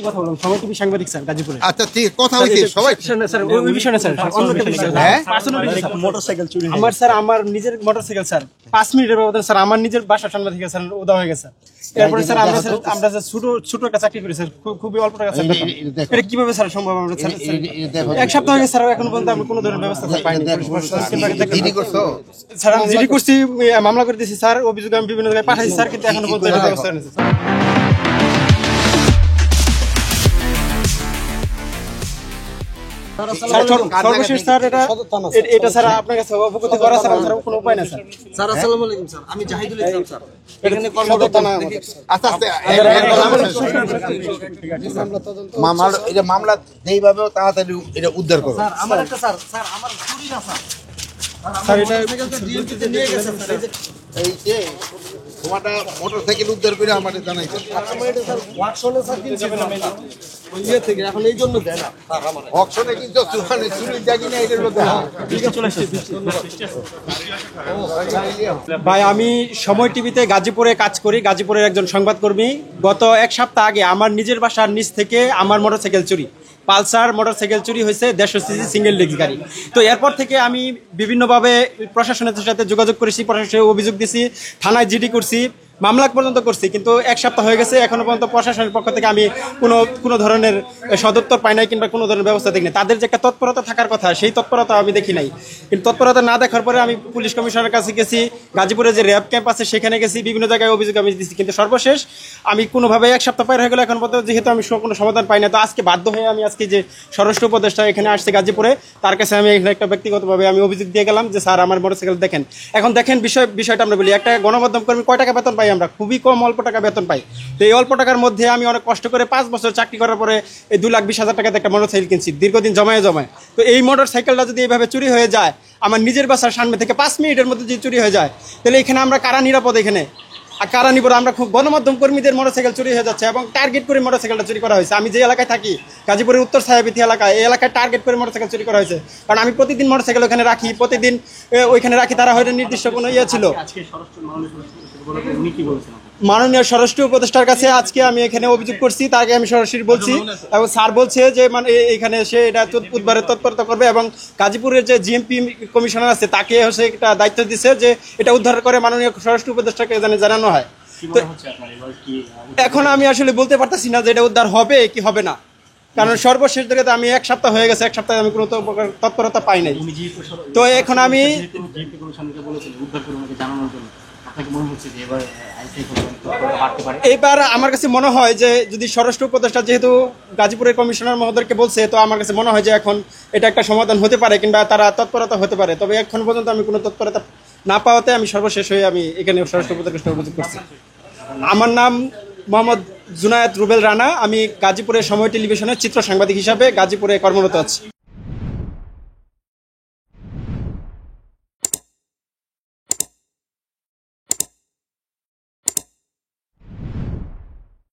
কথা বললাম সময় টিভি সাংবাদিক স্যার গাজীপুরে। আচ্ছা ঠিক কথা হইছে সবাই স্যার ওই বিষয় না স্যার অন্য হ্যাঁ মোটরসাইকেল চুরি আমার স্যার আমার নিজের মোটরসাইকেল স্যার 5 মিনিটের ব্যবধানে স্যার আমার নিজের বাসার সামনে থেকে স্যার উদা হয়ে গেছে। এরপরে স্যার আমরা ছোট একটা চাকরি করি স্যার খুবই অল্প টাকা স্যার এটা কিভাবে স্যার সম্ভব আমরা স্যার এক সপ্তাহ আগে স্যার এখন পর্যন্ত আমরা কোনো ধরনের ব্যবস্থা স্যার পাইনি। জিডি করছো স্যার আমি জিডি করছি মামলা করে দিয়েছি স্যার অভিযোগ আমি বিভিন্ন জায়গায় পাঠাইছি স্যার কিন্তু এখনো পর্যন্ত এটা ব্যবস্থা নেই স্যার। সর্বশেষ স্যার এটা স্যার আপনার কাছে অবগত করা স্যার আমাদের কোনো উপায় না স্যার। স্যার আসসালামু আলাইকুম স্যার আমি জাহিদুল ইসলাম স্যার এখানে আচ্ছা মামলা এটা মামলা এইভাবে তাড়াতাড়ি এটা উদ্ধার করো স্যার আমার একটা স্যার আমার চুরি না স্যার স্যার এটা ডিএমপিতে নিয়ে গেছে স্যার এই যে তোমারটা মোটরসাইকেল উদ্ধার করে আমাদের জানাইছে আমার এটা স্যার ওয়ার্কশপে স্যার কিনছি ইয়ে থেকে এখন এই জন্য দেয় না স্যার আমার অকশনে কিন্তু চুরি চুরির জায়গা না এটার মধ্যে ভাই আমি সময় টিভিতে গাজীপুরে কাজ করি, গাজীপুরের একজন সংবাদকর্মী। গত এক সপ্তাহ আগে আমার নিজের বাসার নিচ থেকে আমার মোটরসাইকেল চুরি, পালসার মোটরসাইকেল চুরি হয়েছে 150 সিসি সিঙ্গেল ডিস্ক গাড়ি। তো এরপর থেকে আমি বিভিন্নভাবে প্রশাসনের সাথে যোগাযোগ করেছি, প্রশাসনে অভিযোগ দিছি, থানায় জিডি করছি, মামলা পর্যন্ত করছি, কিন্তু এক সপ্তাহ হয়ে গেছে এখনো পর্যন্ত প্রশাসনের পক্ষ থেকে আমি কোনো ধরনের সদুত্তর পাই নাই কিংবা কোনো ধরনের ব্যবস্থা দেখি নাই। তাদের যে একটা তৎপরতা থাকার কথা সেই তৎপরতা আমি দেখি নাই। কিন্তু তৎপরতা না দেখার পরে আমি পুলিশ কমিশনারের কাছে গেছি, গাজীপুরে যে র্যাব ক্যাম্প আছে সেখানে গেছি, বিভিন্ন জায়গায় অভিযোগ আমি দিচ্ছি, কিন্তু সর্বশেষ আমি কোনোভাবে এক সপ্তাহ পার হয়ে গেল এখন পর্যন্ত যেহেতু আমি কোনো সমাধান পাই না। তো আজকে বাধ্য হয়ে আমি আজকে যে স্বরাষ্ট্র উপদেষ্টা এখানে আসছে গাজীপুরে, তার কাছে আমি এখানে একটা ব্যক্তিগতভাবে আমি অভিযোগ দিয়ে গেলাম যে স্যার আমার মোটরসাইকেল দেখেন। এখন দেখেন বিষয়টা আমরা বলি, একটা গণমাধ্যম কর্মী কয় টাকা বেতন পাই? আমরা খুবই কম, অল্প টাকা বেতন পাই। তো এই অল্প টাকার মধ্যে আমি অনেক কষ্ট করে 5 বছর চাকরি করার পরে এই 2,20,000 টাকাতে একটা মোটরসাইকেল কিনছি, দীর্ঘদিন জমায়। তো এই মোটরসাইকেলটা যদি এইভাবে চুরি হয়ে যায় আমার নিজের বাসার সামনে থেকে 5 মিনিটের মধ্যে যদি চুরি হয়ে যায়, তাহলে এখানে আমরা কারা নিরাপদ? এখানে আর কারা নিরাপদ? আমরা খুব গণমাধ্যম কর্মীদের মোটরসাইকেল চুরি হয়ে যাচ্ছে এবং টার্গেট করে মোটরসাইকেলটা চুরি করা হয়েছে। আমি যে এলাকায় থাকি গাজীপুরের উত্তর ছায়াবিথি এলাকায়, এই এলাকায় টার্গেট করে মোটরসাইকেল চুরি করা হয়েছে, কারণ আমি প্রতিদিন মোটরসাইকেল ওখানে রাখি, প্রতিদিন ওইখানে রাখি। তারা হয়তো নির্দিষ্ট কোনো ইয়ে ছিল। মাননীয় স্বরাষ্ট্র উপদেষ্টার কাছে আজকে আমি এখানে অভিযোগ করছি, তাকে আমি সরাসরি বলছি এবং স্যার বলছে যে মানে এখানে সে এটা উদ্ধারের তৎপরতা করবে এবং গাজীপুরের যে জিএমপি কমিশনার আছে তাকে সে একটা দায়িত্ব দিচ্ছে যে এটা উদ্ধার করে মাননীয় স্বরাষ্ট্র উপদেষ্টাকে জানানো হয়। তো এখন আমি আসলে বলতে পারতেছি না যে এটা উদ্ধার হবে কি হবে না, কারণ সর্বশেষ দিকে আমি এক সপ্তাহ হয়ে গেছে, এক সপ্তাহে আমি কোনো তৎপরতা পাই নাই। তো এখন আমি এইবার আমার কাছে মনে হয় যে যদি স্বরাষ্ট্র উপদেষ্টা যেহেতু গাজীপুরের কমিশনার মহোদয়কে বলছে, তো আমার কাছে মনে হয় যে এখন এটা একটা সমাধান হতে পারে কিংবা তারা তৎপরতা হতে পারে। তবে এখন পর্যন্ত আমি কোনো তৎপরতা না পাওয়াতে আমি সর্বশেষ হয়ে আমি এখানে স্বরাষ্ট্র উপদেষ্টা অভিযোগ করছি। আমার নাম মোহাম্মদ জুনায়েদ রুবেল রানা, আমি গাজীপুরের সময় টেলিভিশনের চিত্র সাংবাদিক হিসাবে গাজীপুরে কর্মরত আছি।